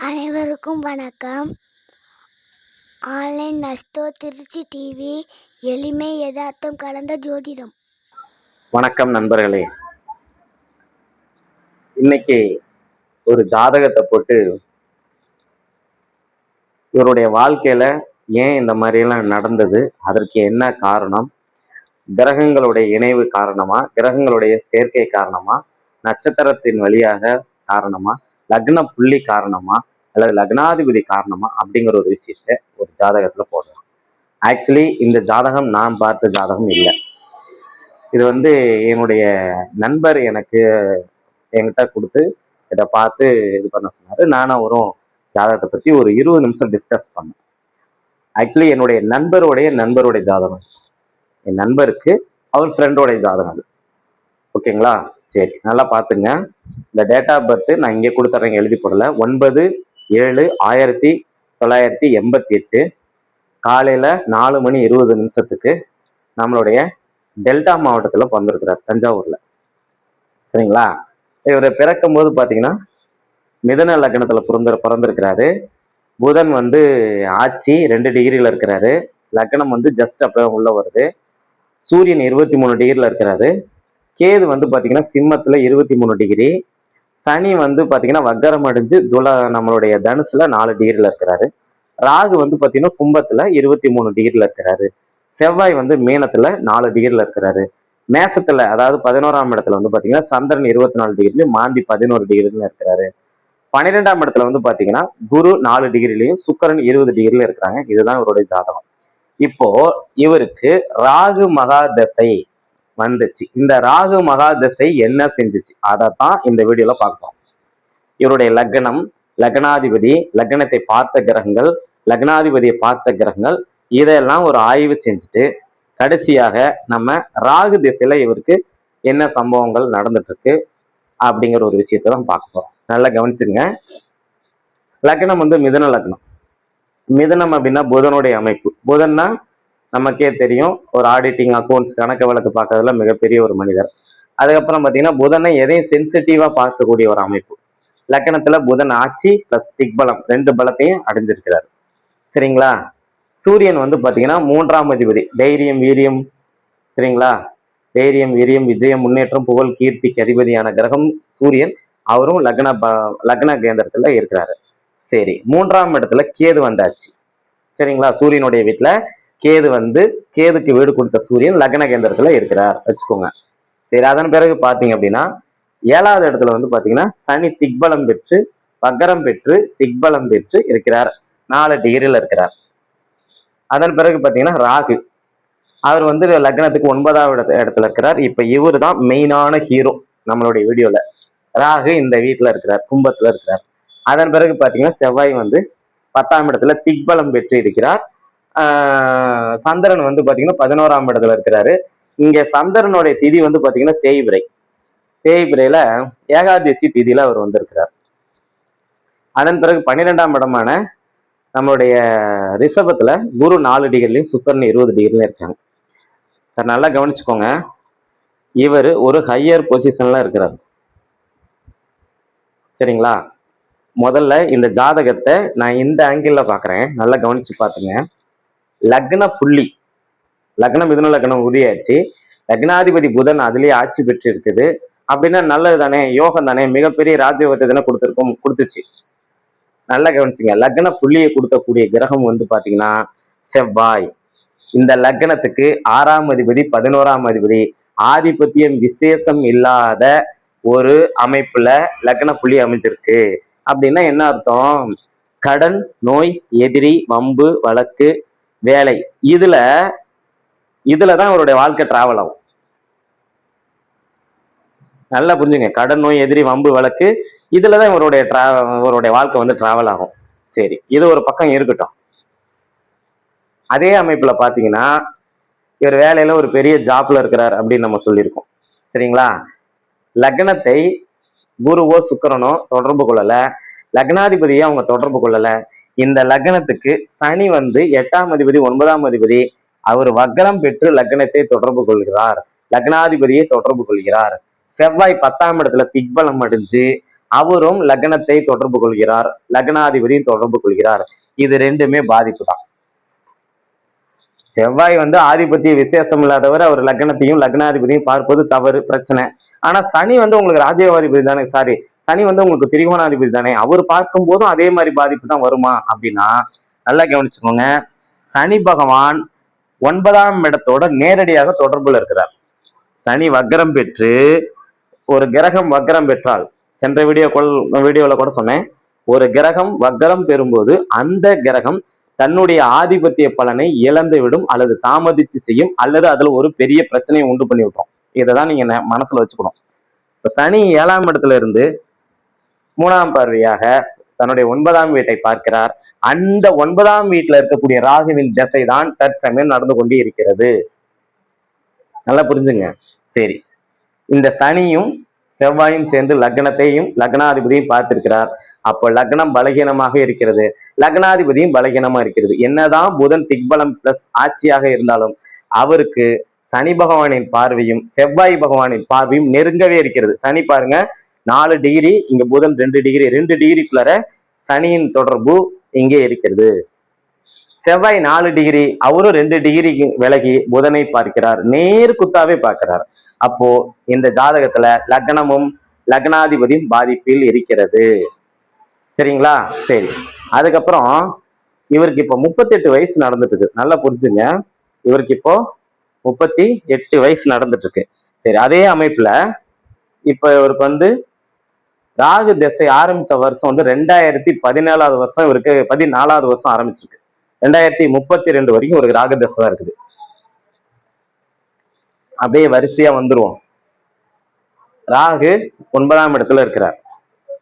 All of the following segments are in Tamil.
அனைவருக்கும் வணக்கம். ஆன்லைன் நஸ்தோ திருச்சி டிவி, எளிமை யதார்த்தம் கலந்த ஜோதிடம். வணக்கம் நண்பர்களே. இன்னைக்கு ஒரு ஜாதகத்தை போட்டு இவருடைய வாழ்க்கையில ஏன் இந்த மாதிரியெல்லாம் நடந்தது, அதற்கு என்ன காரணம், கிரகங்களுடைய இணைவு காரணமா, கிரகங்களுடைய சேர்க்கை காரணமா, நட்சத்திரத்தின் வழியாக காரணமா, லக்ன புள்ளி காரணமா, அல்லது லக்னாதிபதி காரணமா அப்படிங்கிற ஒரு விஷயத்த ஒரு ஜாதகத்துல போடலாம். ஆக்சுவலி இந்த ஜாதகம் நான் பார்த்த ஜாதகம் இல்லை. இது என்னுடைய நண்பர் என்கிட்ட கொடுத்து இதை பார்த்து இது பண்ண சொன்னாரு. நானும் அவரும் ஜாதகத்தை பத்தி ஒரு 20 நிமிஷம் டிஸ்கஸ் பண்ணேன். ஆக்சுவலி என்னுடைய நண்பருடைய ஜாதகம், என் நண்பருக்கு அவர் ஃப்ரெண்டோடைய ஜாதகம் அது. ஓகேங்களா? சரி, நல்லா பார்த்துங்க. இந்த டேட் ஆஃப் பர்த் நான் இங்கே கொடுத்துட்றேங்க, எழுதி போடல. 9/7/1988 காலையில் 4:20 நம்மளுடைய டெல்டா மாவட்டத்தில் பிறந்திருக்கிறார், தஞ்சாவூர்ல. சரிங்களா? இவர் பிறக்கும் போது பார்த்தீங்கன்னா மிதன லக்னத்தில் பிறந்திருக்கிறாரு. புதன் ஆட்சி 2 டிகிரியில் இருக்கிறாரு. லக்னம் ஜஸ்ட் அப்போ உள்ள வருது. சூரியன் 23 டிகிரியில் இருக்கிறாரு. கேது பார்த்தீங்கன்னா சிம்மத்தில் 23 டிகிரி. சனி பார்த்தீங்கன்னா வக்கரம் அடைஞ்சு நம்மளுடைய தனுசுல 4 டிகிரியில் இருக்கிறாரு. ராகு பார்த்தீங்கன்னா கும்பத்தில் 23 டிகிரியில் இருக்கிறாரு. செவ்வாய் மீனத்துல 4 டிகிரியில் இருக்கிறாரு. மேசத்துல, அதாவது 11ஆம் இடத்துல பாத்தீங்கன்னா சந்திரன் 24 டிகிரிலையும் மாந்தி 11 டிகிரில இருக்கிறாரு. 12ஆம் இடத்துல பாத்தீங்கன்னா குரு 4 டிகிரிலையும் சுக்கிரன் 20 டிகிரில இருக்கிறாங்க. இதுதான் இவருடைய ஜாதகம். இப்போ இவருக்கு ராகு மகாதசை வந்துச்சு. இந்த ராகு மகாதசை என்ன செஞ்சுச்சு, அதைத்தான் இந்த வீடியோல பார்ப்போம். இவருடைய லக்னம், லக்னாதிபதி, லக்னத்தை பார்த்த கிரகங்கள், லக்னாதிபதியை பார்த்த கிரகங்கள், இதெல்லாம் ஒரு ஆய்வு செஞ்சுட்டு கடைசியாக நம்ம ராகு திசையில இவருக்கு என்ன சம்பவங்கள் நடந்துட்டு இருக்கு அப்படிங்கிற ஒரு விஷயத்தை தான் பார்க்க போறோம். நல்லா கவனிச்சுங்க. லக்னம் மிதுன லக்னம். மிதுனம் அப்படின்னா புதனுடைய அமைப்பு. புதன்னா நமக்கே தெரியும், ஒரு ஆடிட்டிங், அக்கௌண்ட்ஸ், கணக்கு வழக்கு பார்க்கறதுல மிகப்பெரிய ஒரு மனிதர். அதுக்கப்புறம் பார்த்தீங்கன்னா புதனை எதையும் சென்சிட்டிவா பார்க்கக்கூடிய ஒரு அமைப்பு. லக்னத்துல புதன் ஆட்சி பிளஸ் திக்பலம் 2 பலத்தையும் அடைஞ்சிருக்கிறார். சரிங்களா? சூரியன் பார்த்தீங்கன்னா 3ஆம் அதிபதி, தைரியம், வீரியம். சரிங்களா? தைரியம், வீரியம், விஜயம், முன்னேற்றம், புகழ், கீர்த்திக்கு அதிபதியான கிரகம் சூரியன். அவரும் லக்ன கேந்திரத்துல இருக்கிறாரு. சரி, 3ஆம் இடத்துல கேது வந்தாச்சு. சரிங்களா? சூரியனுடைய வீட்டுல கேது கேதுக்கு வீடு கொடுத்த சூரியன் லக்ன கேந்திரத்துல இருக்கிறார் வச்சுக்கோங்க. சரி, அதன் பிறகு பாத்தீங்க அப்படின்னா 7ஆவது இடத்துல பாத்தீங்கன்னா சனி திக்பலம் பெற்று, வக்கரம் பெற்று, திக்பலம் பெற்று இருக்கிறார். 4 டிகிரில இருக்கிறார். அதன் பிறகு பாத்தீங்கன்னா ராகு, அவர் லக்னத்துக்கு 9ஆவது இடத்துல இருக்கிறார். இப்ப இவரு தான் மெயினான ஹீரோ நம்மளுடைய வீடியோல. ராகு இந்த வீட்டுல இருக்கிறார், கும்பத்துல இருக்கிறார். அதன் பிறகு பாத்தீங்கன்னா செவ்வாய் 10ஆம் இடத்துல திக்பலம் பெற்று இருக்கிறார். சந்திரன் பாத்தீங்கன்னா 11ஆம் இடத்துல இருக்கிறாரு. இங்க சந்திரனுடைய திதி பாத்தீங்கன்னா தேய்பிரை. தேய்பிரையில ஏகாதசி திதியில அவர் வந்திருக்கிறார். அதன் பிறகு 12ஆம் இடமான நம்மளுடைய ரிஷபத்துல குரு 4 டிகிரிலையும் சுக்கரன் 20 டிகிரிலையும் இருக்காங்க. சார் நல்லா கவனிச்சுக்கோங்க, இவர் ஒரு ஹையர் பொசிஷன்ல இருக்கிறார். சரிங்களா? முதல்ல இந்த ஜாதகத்தை நான் இந்த ஆங்கிள் பாக்குறேன், நல்லா கவனிச்சு பாத்துங்க. லக்ன புள்ளி, லக்னம் மிதுன லக்னம் உறுதியாச்சு. லக்னாதிபதி புதன் அதுலயே ஆட்சி பெற்று இருக்குது அப்படின்னா நல்லது தானே, யோகம் தானே, மிகப்பெரிய ராஜயோகத்தை தானே கொடுத்துச்சு. நல்லா கவனிச்சுங்க. லக்ன புள்ளியை கொடுக்கக்கூடிய கிரகம் பாத்தீங்கன்னா செவ்வாய். இந்த லக்னத்துக்கு 6ஆம் அதிபதி, 11ஆம் அதிபதி, ஆதிபத்தியம் விசேஷம் இல்லாத ஒரு அமைப்புல லக்ன புள்ளி அமைஞ்சிருக்கு. அப்படின்னா என்ன அர்த்தம்? கடன், நோய், எதிரி, வம்பு, வழக்கு, வேலை, இதுலதான் அவருடைய வாழ்க்கை டிராவல் ஆகும். நல்லா புரிஞ்சுங்க. கடன், நோய், எதிரி, வம்பு, வழக்கு, இதுலதான் இவருடைய வாழ்க்கை டிராவல் ஆகும். சரி, இது ஒரு பக்கம் இருக்கட்டும். அதே அமைப்புல பாத்தீங்கன்னா இவர் வேலையில ஒரு பெரிய ஜாப்ல இருக்கிறார் அப்படின்னு நம்ம சொல்லியிருக்கோம். சரிங்களா? லக்னத்தை குருவோ சுக்கிரனோ தொடர்பு கொள்ளல, லக்னாதிபதியை அவங்க தொடர்பு கொள்ளல. இந்த லக்னத்துக்கு சனி 8ஆம் அதிபதி, 9ஆம் அதிபதி, அவர் வக்கரம் பெற்று லக்னத்தை தொடர்பு கொள்கிறார், லக்னாதிபதியை தொடர்பு கொள்கிறார். செவ்வாய் 10ஆம் இடத்துல திக்பலம் அடைஞ்சு அவரும் லக்னத்தை தொடர்பு கொள்கிறார், லக்னாதிபதியும் தொடர்பு கொள்கிறார். இது ரெண்டுமே பாதிப்பு தான். செவ்வாய் ஆதிபத்திய விசேஷம் இல்லாதவர், அவர் லக்னத்தையும் லக்னாதிபதியும் பார்ப்பது தவறு, பிரச்சனை. ஆனா சனி உங்களுக்கு ராஜயோகாதிபதி தானே, சாரி சனி உங்களுக்கு திரிகோணாதிபதி தானே, அவர் பார்க்கும் போதும் அதே மாதிரி பாதிப்பு தான் வருமா அப்படின்னா நல்லா கவனிச்சுக்கோங்க. சனி பகவான் 9ஆம் இடத்தோட நேரடியாக தொடர்புல இருக்கிறார். சனி வக்ரம் பெற்று, ஒரு கிரகம் வக்ரம் பெற்றால், சென்ற வீடியோல கூட சொன்னேன், ஒரு கிரகம் வக்ரம் பெறும்போது அந்த கிரகம் தன்னுடைய ஆதிபத்திய பலனை இழந்து விடும், அல்லது தாமதிச்சு செய்யும், அல்லது அதுல ஒரு பெரிய பிரச்சனையை உண்டு பண்ணி விட்டோம். இதைதான் நீங்க மனசுல வச்சுக்கணும். இப்ப சனி 7ஆம் இடத்துல இருந்து 3ஆம் பார்வையாக தன்னுடைய 9ஆம் வீட்டை பார்க்கிறார். அந்த 9ஆம் வீட்டுல இருக்கக்கூடிய ராகுவின் திசை தான் தற்சமயம் நடந்து கொண்டே இருக்கிறது. நல்லா புரிஞ்சுங்க. சரி, இந்த சனியும் செவ்வாயும் சேர்ந்து லக்னத்தையும் லக்னாதிபதியும் பார்த்திருக்கிறார். அப்போ லக்னம் பலகீனமாக இருக்கிறது, லக்னாதிபதியும் பலகீனமா இருக்கிறது. என்னதான் புதன் திக்பலம் பிளஸ் ஆட்சியாக இருந்தாலும் அவருக்கு சனி பகவானின் பார்வையும் செவ்வாய் பகவானின் பார்வையும் நெருங்கவே இருக்கிறது. சனி பாருங்க 4 டிகிரி, இங்க புதன் 2 டிகிரி, 2 டிகிரிக்குள்ளார சனியின் தொடர்பு இங்கே இருக்கிறது. செவ்வாய் 4 டிகிரி, அவரும் 2 டிகிரி விலகி புதனை பார்க்கிறார், நேர்குத்தாவே பார்க்கிறார். அப்போ இந்த ஜாதகத்துல லக்னமும் லக்னாதிபதியும் பாதிப்பில் இருக்கிறது. சரிங்களா? சரி, அதுக்கப்புறம் இவருக்கு இப்போ 38 வயசு நடந்துட்டு இருக்கு. நல்லா புரிஞ்சுங்க, இவருக்கு இப்போ 38 வயசு நடந்துட்டு இருக்கு. சரி, அதே அமைப்புல இப்ப இவருக்கு ராகு திசை ஆரம்பிச்ச வருஷம் 2017 வருஷம், இவருக்கு 14வது வருஷம் ஆரம்பிச்சிருக்கு. 2032 வரைக்கும் ஒரு ராகு திசை தான் இருக்குது. அப்படியே வரிசையா வந்துருவோம். ராகு 9ஆம் இடத்துல இருக்கிறார்.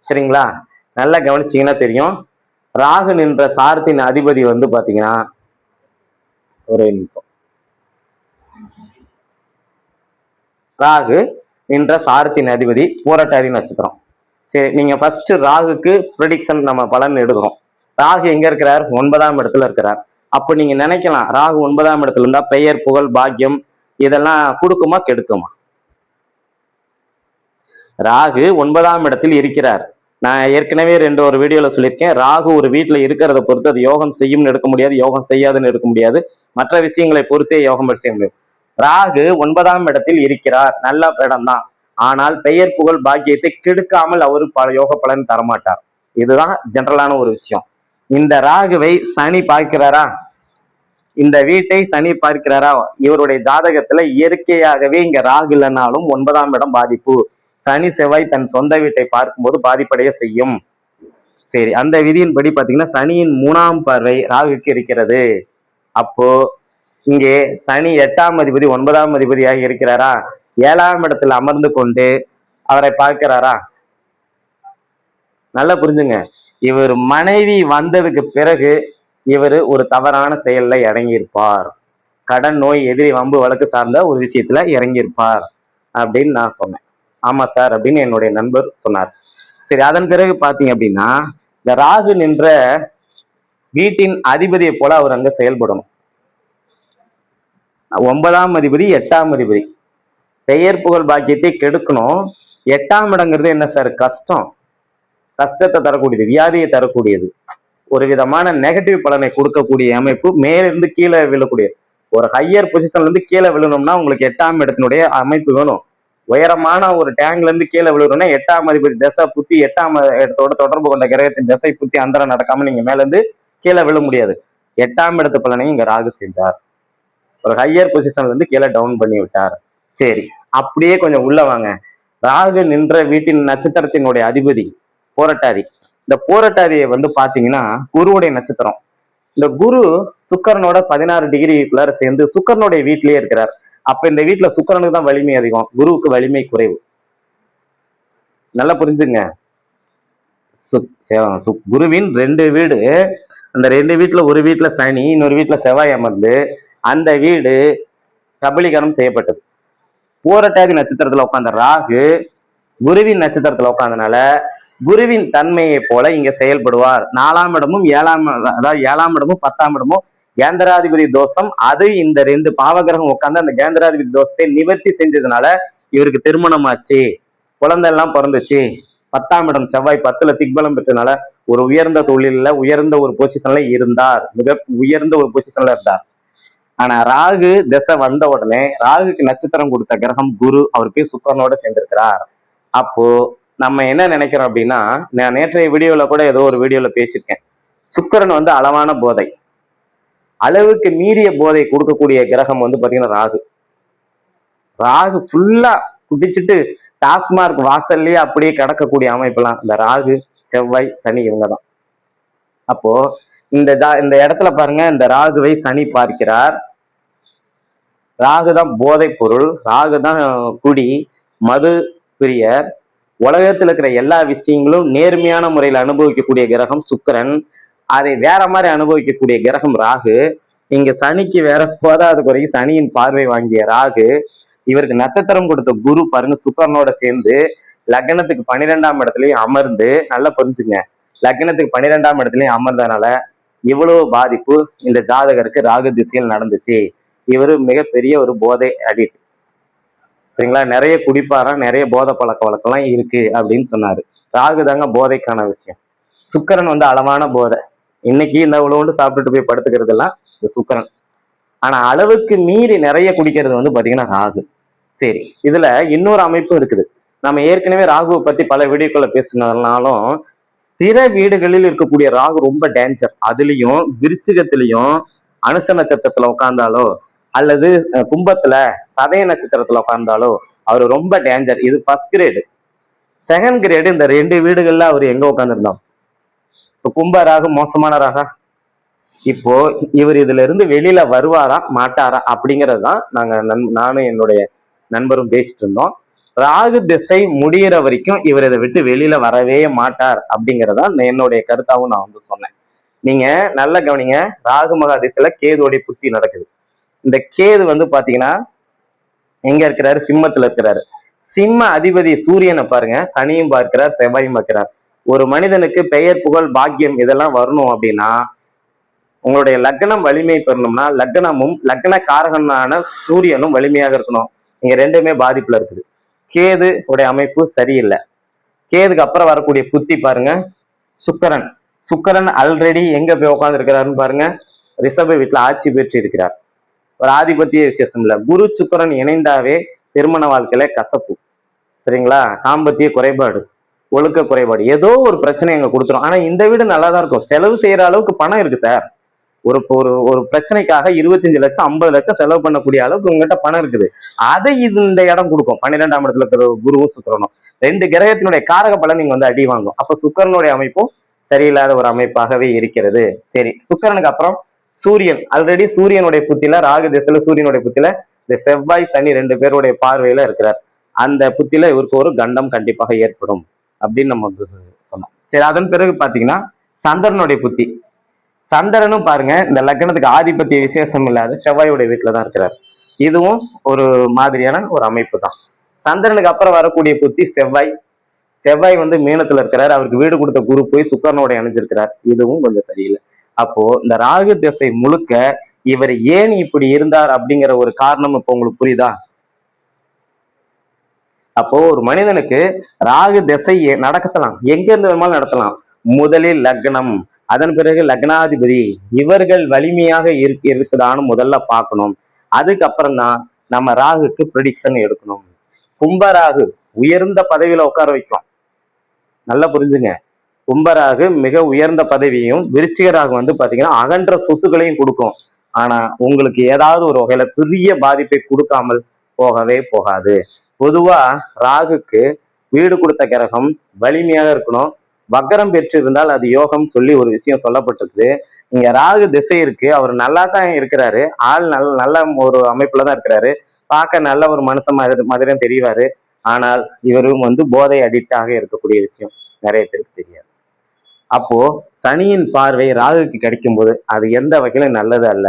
சரிங்களா? நல்லா கவனிச்சீங்கன்னா தெரியும். ராகு நின்ற சாரத்தின் அதிபதி பாத்தீங்கன்னா, ஒரே நிமிஷம், ராகு நின்ற சாரத்தின் அதிபதி பூரட்டாதி நட்சத்திரம். சரி, நீங்க ஃபர்ஸ்ட் ராகுக்கு ப்ரெடிக்ஷன் நம்ம பலன் எடுக்கிறோம். ராகு எங்க இருக்கிறார்? 9ஆம் இடத்துல இருக்கிறார். அப்ப நீங்க நினைக்கலாம், ராகு 9ஆம் இடத்துல இருந்தா பெயர் புகழ் பாக்கியம் இதெல்லாம் கொடுக்குமா கெடுக்குமா? ராகு 9ஆம் இடத்தில் இருக்கிறார். நான் ஏற்கனவே ஒரு வீடியோல சொல்லியிருக்கேன், ராகு ஒரு வீட்டுல இருக்கிறத பொறுத்து அது யோகம் செய்யும்னு எடுக்க முடியாது, யோகம் செய்யாதுன்னு எடுக்க முடியாது, மற்ற விஷயங்களை பொறுத்தே யோகம் செய்ய முடியாது. ராகு 9ஆம் இடத்தில் இருக்கிறார், நல்ல இடம் தான். ஆனால் பெயர் புகழ் பாக்கியத்தை கெடுக்காமல் அவரு யோக பலன் தரமாட்டார். இதுதான் ஜெனரலான ஒரு விஷயம். இந்த ராகுவை சனி பார்க்கிறாரா, இந்த வீட்டை சனி பார்க்கிறாரா, இவருடைய ஜாதகத்துல இயற்கையாகவே இங்க ராகு இல்லைனாலும் 9ஆம் இடம் பாதிப்பு. சனி செவ்வாய் தன் சொந்த வீட்டை பார்க்கும்போது பாதிப்படைய செய்யும். சரி, அந்த விதியின்படி பாத்தீங்கன்னா சனியின் 3ஆம் பார்வை ராகுக்கு இருக்கிறது. அப்போ இங்கே சனி 8ஆம் அதிபதி 9ஆம் அதிபதியாக இருக்கிறாரா, 7ஆம் இடத்துல அமர்ந்து கொண்டு அவரை பார்க்கிறாரா? நல்லா புரிஞ்சுங்க. இவர் மனைவி வந்ததுக்கு பிறகு இவர் ஒரு தவறான செயல்ல இறங்கியிருப்பார், கடன் நோய் எதிரி வம்பு வழக்கு சார்ந்த ஒரு விஷயத்துல இறங்கியிருப்பார் அப்படின்னு நான் சொன்னேன். ஆமா சார் அப்படின்னு என்னுடைய நண்பர் சொன்னார். சரி, அதன் பிறகு பாத்தீங்க அப்படின்னா இந்த ராகு நின்ற வீட்டின் அதிபதியை போல அவர் அங்க செயல்படணும். 9ஆம் அதிபதி 8ஆம் அதிபதி பெயர் புகழ் பாக்கியத்தை கெடுக்கணும். 8ஆம் இடங்கிறது என்ன சார்? கஷ்டம், கஷ்டத்தை தரக்கூடியது, வியாதியை தரக்கூடியது, ஒரு விதமான நெகட்டிவ் பலனை கொடுக்கக்கூடிய அமைப்பு, மேலிருந்து கீழே விழக்கூடியது. ஒரு ஹையர் பொசிஷன்ல இருந்து கீழே விழணும்னா உங்களுக்கு 8ஆம் இடத்தினுடைய அமைப்பு வேணும். உயரமான ஒரு டேங்க்ல இருந்து கீழே விழுறோம்னா 8ஆம் அதிபதி தசை புத்தி, 8ஆம் இடத்தோட தொடர்பு கொண்ட கிரகத்தின் தசை புத்தி அந்தரம் நடக்காம நீங்க மேல இருந்து கீழே விழ முடியாது. 8ஆம் இடத்து பலனையும் இங்க ராகு செஞ்சார், ஒரு ஹையர் பொசிஷன்ல இருந்து கீழே டவுன் பண்ணி விட்டார். சரி, அப்படியே கொஞ்சம் உள்ள வாங்க. ராகு நின்ற வீட்டின் நட்சத்திரத்தினுடைய அதிபதி பூரட்டாதி. இந்த பூரட்டாதியை பாத்தீங்கன்னா குருவுடைய நட்சத்திரம். இந்த குரு சுக்கரனோட 16 டிகிரிக்குள்ளார சேர்ந்து சுக்கரனுடைய வீட்டிலேயே இருக்கிறார். அப்ப இந்த வீட்டுல சுக்கரனுக்கு தான் வலிமை அதிகம், குருவுக்கு வலிமை குறைவு. நல்லா புரிஞ்சுங்க. குருவின் 2 வீடு, அந்த 2 வீட்டுல ஒரு வீட்டுல சனி, இன்னொரு வீட்டுல செவ்வாய் அமர்ந்து அந்த வீடு கபலீகரம் செய்யப்பட்டது. பூரட்டாதி நட்சத்திரத்துல உட்கார்ந்த ராகு குருவின் நட்சத்திரத்துல உட்கார்ந்தனால குருவின் தன்மையை போல இங்க செயல்படுவார். 4ஆம் இடமும் 7ஆம் இடமும் 10ஆம் இடமும் கேந்திராதிபதி தோஷம். அது இந்த 2 பாவகிரகம் உட்கார்ந்து அந்த கேந்திராதிபதி தோஷத்தை நிவர்த்தி செஞ்சதுனால இவருக்கு திருமணம் ஆச்சு, குழந்தை எல்லாம் பிறந்துச்சு, 10ஆம் இடம் செவ்வாய் 10ல திக்பலம் பெற்றனால ஒரு உயர்ந்த தொழில உயர்ந்த ஒரு பொசிஷன்ல இருந்தார், மிக உயர்ந்த ஒரு பொசிஷன்ல இருந்தார். ஆனா ராகு திசை வந்த உடனே ராகுக்கு நட்சத்திரம் கொடுத்த கிரகம் குரு அவருக்கு சுக்கரனோட சேர்ந்திருக்கிறார். அப்போ நம்ம என்ன நினைக்கிறோம் அப்படின்னா, நான் நேற்றைய வீடியோல கூட ஏதோ ஒரு வீடியோல பேசியிருக்கேன், சுக்கிரன் வந்து அளவான போதை, அளவுக்கு மீறிய போதை கொடுக்கக்கூடிய கிரகம் வந்து பாத்தீங்கன்னா ராகு. ராகு ஃபுல்லா குடிச்சிட்டு டாஸ்மார்க் வாசல்லையே அப்படியே கிடக்கக்கூடிய அமைப்பெல்லாம் இந்த ராகு செவ்வாய் சனி இவங்க தான். அப்போ இந்த இடத்துல பாருங்க, இந்த ராகுவை சனி பார்க்கிறார். ராகு தான் போதை பொருள், ராகு தான் குடி, மது பிரியர். உலகத்துல இருக்கிற எல்லா விஷயங்களும் நேர்மையான முறையில் அனுபவிக்கக்கூடிய கிரகம் சுக்கிரன், அதை வேற மாதிரி அனுபவிக்கக்கூடிய கிரகம் ராகு. இங்க சனிக்கு வேற போதாத குறைக்கு சனியின் பார்வை வாங்கிய ராகு இவருக்கு நட்சத்திரம் கொடுத்த குரு பாருங்க சுக்கரனோட சேர்ந்து லக்னத்துக்கு 12ஆம் இடத்துலயும் அமர்ந்து, நல்லா புரிஞ்சுங்க, லக்னத்துக்கு 12ஆம் இடத்துலயும் அமர்ந்தனால இவ்வளவு பாதிப்பு இந்த ஜாதகருக்கு ராகு திசையில் நடந்துச்சு. இவரு மிகப்பெரிய ஒரு போதை அடிக்ட், சரிங்களா, நிறைய குடிப்பாரா, நிறைய போதை பழக்க வழக்கம்லாம் இருக்கு அப்படின்னு சொன்னாரு. ராகு தாங்க போதைக்கான விஷயம். சுக்கரன் வந்து அளவான போதை, இன்னைக்கு இந்த உணவு சாப்பிட்டுட்டு போய் படுத்துக்கிறது எல்லாம் இந்த சுக்கரன். ஆனா அளவுக்கு மீறி நிறைய குடிக்கிறது வந்து பாத்தீங்கன்னா ராகு. சரி, இதுல இன்னொரு அமைப்பும் இருக்குது. நம்ம ஏற்கனவே ராகுவை பத்தி பல வீடியோக்களை பேசினாலும் ஸ்திர வீடுகளில் இருக்கக்கூடிய ராகு ரொம்ப டேஞ்சர். அதுலயும் விருச்சிகத்திலையும் அனுச நட்சத்திரத்துல உட்கார்ந்தாலோ அல்லது கும்பத்துல சதய நட்சத்திரத்துல உட்கார்ந்தாலோ அவர் ரொம்ப டேஞ்சர். இது ஃபர்ஸ்ட் கிரேடு. செகண்ட் கிரேடு இந்த 2 வீடுகள்ல அவர் எங்க உட்காந்துருந்தோம். இப்போ கும்ப ராகு மோசமான ராகா. இப்போ இவர் இதுல இருந்து வெளியில வருவாரா மாட்டாரா அப்படிங்கிறது தான் நானும் என்னுடைய நண்பரும் பேசிட்டு இருந்தோம். ராகு திசை முடிகிற வரைக்கும் இவர் இதை விட்டு வெளியில வரவே மாட்டார் அப்படிங்கிறதா என்னுடைய கருத்தாவும் நான் வந்து சொன்னேன். நீங்க நல்ல கவனிங்க, ராகு மகா திசையில கேதுவோடைய புத்தி நடக்குது. இந்த கேது வந்து பாத்தீங்கன்னா எங்க இருக்கிறாரு, சிம்மத்துல இருக்கிறாரு. சிம்ம அதிபதி சூரியனை பாருங்க, சனியும் பார்க்கிறார், செவ்வாயும் பார்க்கிறார். ஒரு மனிதனுக்கு பெயர் புகழ் பாக்கியம் இதெல்லாம் வரணும் அப்படின்னா உங்களுடைய லக்னம் வலிமை பெறணும்னா லக்னமும் லக்ன காரகனான சூரியனும் வலிமையாக இருக்கணும். இங்க ரெண்டுமே பாதிப்புல இருக்குது. கேது உடைய அமைப்பு சரியில்லை. கேதுக்கு அப்புறம் வரக்கூடிய புத்தி பாருங்க சுக்கரன். சுக்கரன் ஆல்ரெடி எங்க போய் உட்கார்ந்து இருக்கிறாருன்னு பாருங்க, ரிஷப வீட்டுல ஆட்சி பெற்று இருக்கிறார். ஒரு ஆதிபத்திய விசேஷம் இல்ல. குரு சுக்கரன் இணைந்தாவே திருமண வாழ்க்கையில கசப்பு, சரிங்களா, தாம்பத்திய குறைபாடு, ஒழுக்க குறைபாடு, ஏதோ ஒரு பிரச்சனை எங்க கொடுத்துரும். ஆனா இந்த வீடு நல்லா தான் இருக்கும், செலவு செய்யற அளவுக்கு பணம் இருக்கு சார். ஒரு ஒரு பிரச்சனைக்காக 25 லட்சம் 50 லட்சம் செலவு பண்ணக்கூடிய அளவுக்கு உங்ககிட்ட பணம் இருக்குது. அதை இந்த இடம் கொடுக்கும். 12ஆம் இடத்துல இருக்கிற குருவும் சுக்கரனும் 2 கிரகத்தினுடைய காரக பலன் நீங்க வந்து அடி வாங்கும். அப்ப சுக்கரனுடைய அமைப்பும் சரியில்லாத ஒரு அமைப்பாகவே இருக்கிறது. சரி, சுக்கரனுக்கு அப்புறம் சூரியன். ஆல்ரெடி சூரியனுடைய புத்தில ராகு திசையில சூரியனுடைய புத்தில இந்த செவ்வாய் சனி 2 பேருடைய பார்வையில இருக்கிறார். அந்த புத்தில இவருக்கு ஒரு கண்டம் கண்டிப்பாக ஏற்படும் அப்படின்னு நம்ம வந்து சொன்னோம். சரி, அதன் பிறகு பாத்தீங்கன்னா சந்திரனுடைய புத்தி. சந்திரனும் பாருங்க இந்த லக்னத்துக்கு ஆதிபத்திய விசேஷம் இல்லாத செவ்வாயுடைய வீட்டுல தான் இருக்கிறார். இதுவும் ஒரு மாதிரியான ஒரு அமைப்பு தான். சந்திரனுக்கு அப்புறம் வரக்கூடிய புத்தி செவ்வாய். செவ்வாய் வந்து மீனத்துல இருக்கிறார், அவருக்கு வீடு கொடுத்த குரு போய் சுக்கரனோட இணைஞ்சிருக்கிறார். இதுவும் கொஞ்சம் சரியில்லை. அப்போ இந்த ராகு திசை முழுக்க இவர் ஏன் இப்படி இருந்தார் அப்படிங்கிற ஒரு காரணம் இப்போ உங்களுக்கு புரியுதா? அப்போ ஒரு மனிதனுக்கு ராகு திசை நடத்தலாம், எங்க இருந்து வேணுமாலும் நடத்தலாம். முதலில் லக்னம், அதன் பிறகு லக்னாதிபதி, இவர்கள் வலிமையாக இருக்குதான்னு முதல்ல பார்க்கணும். அதுக்கப்புறம் தான் நம்ம ராகுக்கு ப்ரெடிக்ஷன் எடுக்கணும். கும்பராகு உயர்ந்த பதவியில உட்கார வைக்கும், நல்லா புரிஞ்சுங்க. கும்பராகு மிக உயர்ந்த பதவியும், விருச்சிக ராகு வந்து பாத்தீங்கன்னா அகன்ற சொத்துக்களையும் கொடுக்கும். ஆனா உங்களுக்கு ஏதாவது ஒரு வகையில பெரிய பாதிப்பை கொடுக்காமல் போகவே போகாது. பொதுவா ராகுக்கு வீடு கொடுத்த கிரகம் வலிமையாக இருக்கணும். வக்கரம் பெற்று இருந்தால் அது யோகம் சொல்லி ஒரு விஷயம் சொல்லப்பட்டிருக்கு. இங்க ராகு திசை இருக்கு, அவர் நல்லா தான் இருக்கிறாரு, ஆள் நல்ல ஒரு அமைப்புலதான் இருக்கிறாரு, பார்க்க நல்ல ஒரு மனுஷன் மாதிரியும் தெரிவாரு. ஆனால் இவரும் வந்து போதை அடிக்டாக இருக்கக்கூடிய விஷயம் நிறைய பேருக்கு தெரியாது. அப்போ சனியின் பார்வை ராகுக்கு கிடைக்கும் போது அது எந்த வகையில நல்லது அல்ல.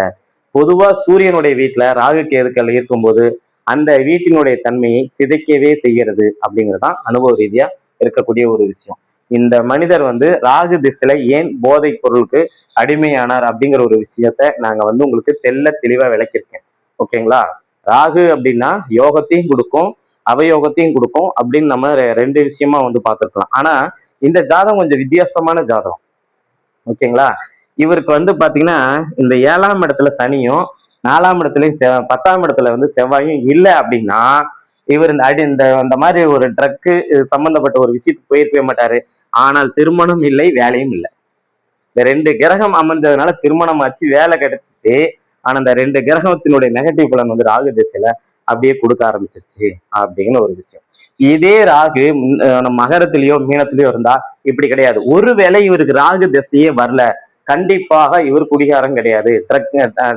பொதுவா சூரியனுடைய வீட்டுல ராகு கேதுக்கள் இருக்கும்போது அந்த வீட்டினுடைய தன்மையை சிதைக்கவே செய்கிறது அப்படிங்கிறதான் அனுபவ ரீதியா இருக்கக்கூடிய ஒரு விஷயம். இந்த மனிதர் வந்து ராகு திசையில ஏன் போதை பொருளுக்கு அடிமையானார் அப்படிங்கிற ஒரு விஷயத்த நாங்க வந்து உங்களுக்கு தெளிவா விளக்கியிருக்கேன். ஓகேங்களா? ராகு அப்படின்னா யோகத்தையும் கொடுக்கும், அவயோகத்தையும் கொடுக்கும் அப்படின்னு நம்ம ரெண்டு விஷயமா வந்து பார்த்துருக்கலாம். ஆனா இந்த ஜாதகம் கொஞ்சம் வித்தியாசமான ஜாதகம். ஓகேங்களா? இவருக்கு வந்து பாத்தீங்கன்னா இந்த 7ஆம் இடத்துல சனியும் 4ஆம் இடத்துலயும் 10ஆம் இடத்துல வந்து செவ்வாயும் இல்லை அப்படின்னா இவர் இந்த மாதிரி ஒரு ட்ரக்கு சம்பந்தப்பட்ட ஒரு விஷயத்துக்கு போயிருக்கவே மாட்டாரு. ஆனால் திருமணம் இல்லை, வேலையும் இல்லை. இந்த 2 கிரகம் அமர்ந்ததுனால திருமணம் ஆச்சு, வேலை கிடைச்சிச்சு. ஆனா இந்த 2 கிரகத்தினுடைய நெகட்டிவ் பலன் வந்து ராகு திசையில அப்படியே கொடுக்க ஆரம்பிச்சிருச்சு அப்படிங்கிற ஒரு விஷயம். இதே ராகு மகரத்திலயோ மீனத்திலயோ இருந்தா இப்படி கிடையாது. ஒருவேளை இவருக்கு ராகு திசையே வரல, கண்டிப்பாக இவர் குடிகாரம் கிடையாது,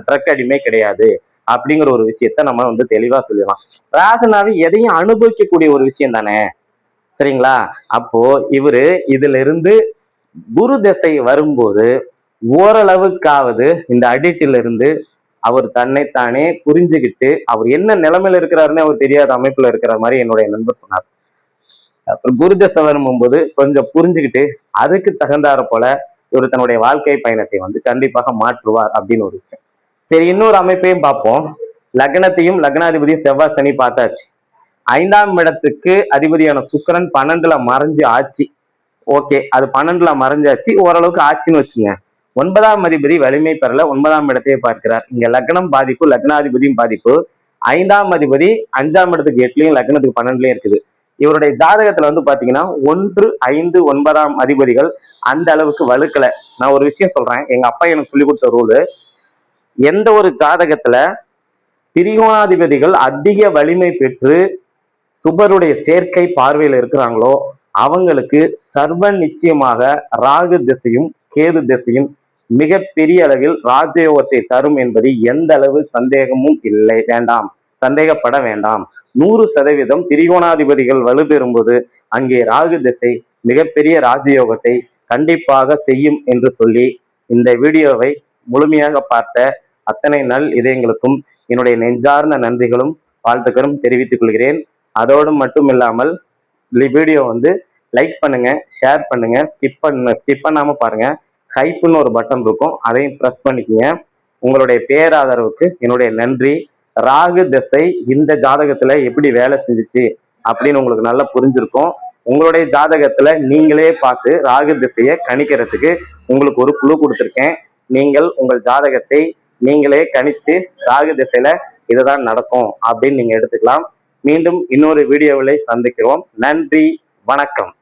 ட்ரக் அடிமை கிடையாது அப்படிங்கிற ஒரு விஷயத்த நம்ம வந்து தெளிவா சொல்லிடலாம். ராகுனாவே எதையும் அனுபவிக்கக்கூடிய ஒரு விஷயம் தானே, சரிங்களா? அப்போ இவரு இதுல இருந்து குரு திசை வரும்போது ஓரளவுக்காவது இந்த அடிட்டில இருந்து அவர் தன்னைத்தானே புரிஞ்சுக்கிட்டு அவர் என்ன நிலைமையில இருக்கிறாருன்னு அவர் தெரியாத அமைப்புல இருக்கிற மாதிரி என்னுடைய நண்பர் சொன்னார். அப்புறம் குரு தசை வரும்போது கொஞ்சம் புரிஞ்சுக்கிட்டு அதுக்கு தகுந்தாற போல இவர் தன்னுடைய வாழ்க்கை பயணத்தை வந்து கண்டிப்பாக மாற்றுவார் அப்படின்னு ஒரு விஷயம். சரி, இன்னொரு அமைப்பையும் பார்ப்போம். லக்னத்தையும் லக்னாதிபதியும் செவ்வாய் சனி பார்த்தாச்சு. 5ஆம் இடத்துக்கு அதிபதியான சுக்கிரன் 12ல மறைஞ்சு ஆச்சு. ஓகே, அது 12ல மறைஞ்சாச்சு, ஓரளவுக்கு ஆச்சுன்னு வச்சுங்க. 9ஆம் அதிபதி வலிமை பெறல, 9ஆம் இடத்தையே பார்க்கிறார். இங்க லக்னம் பாதிப்பு, லக்னாதிபதியும் பாதிப்பு. 5ஆம் அதிபதி 5ஆம் இடத்துக்கு 8லயும் லக்னத்துக்கு 12லயும் இருக்குது. இவருடைய ஜாதகத்துல வந்து பாத்தீங்கன்னா 1, 5, 9ஆம் அதிபதிகள் அந்த அளவுக்கு வலுக்கல. நான் ஒரு விஷயம் சொல்றேன், எங்க அப்பா எனக்கு சொல்லி கொடுத்த ரூலு, எந்த ஒரு ஜாதகத்துல திரிகோணாதிபதிகள் அதிக வலிமை பெற்று சுபருடைய சேர்க்கை பார்வையில் இருக்கிறாங்களோ அவங்களுக்கு சர்வ நிச்சயமாக ராகு திசையும் கேது திசையும் மிகப்பெரிய அளவில் ராஜயோகத்தை தரும் என்பது எந்த அளவு சந்தேகமும் இல்லை, வேண்டாம், சந்தேகப்பட வேண்டாம். 100% திரிகோணாதிபதிகள் வலுப்பெறும்போது அங்கே ராகு திசை மிகப்பெரிய ராஜயோகத்தை கண்டிப்பாக செய்யும் என்று சொல்லி இந்த வீடியோவை முழுமையாக பார்த்த அத்தனை நல் இதயங்களுக்கும் என்னுடைய நெஞ்சார்ந்த நன்றிகளும் வாழ்த்துக்களும் தெரிவித்துக் கொள்கிறேன். அதோடு மட்டும் இல்லாமல் வீடியோ வந்து லைக் பண்ணுங்க, ஷேர் பண்ணுங்க, ஸ்கிப் பண்ணாம பாருங்க. ஹைப்புன்னு ஒரு பட்டன் இருக்கும், அதையும் ப்ரெஸ் பண்ணிக்கோங்க. உங்களுடைய பேராதரவுக்கு என்னுடைய நன்றி. ராகு திசை இந்த ஜாதகத்துல எப்படி வேலை செஞ்சுச்சு அப்படின்னு உங்களுக்கு நல்லா புரிஞ்சிருக்கும். உங்களுடைய ஜாதகத்துல நீங்களே பார்த்து ராகு திசையை கணிக்கிறதுக்கு உங்களுக்கு ஒரு குழு கொடுத்துருக்கேன். நீங்கள் உங்கள் ஜாதகத்தை நீங்களே கணிச்சு ராகு திசையில இதுதான் நடக்கும் அப்படின்னு நீங்க எடுத்துக்கலாம். மீண்டும் இன்னொரு வீடியோவில் சந்திக்கிறோம். நன்றி, வணக்கம்.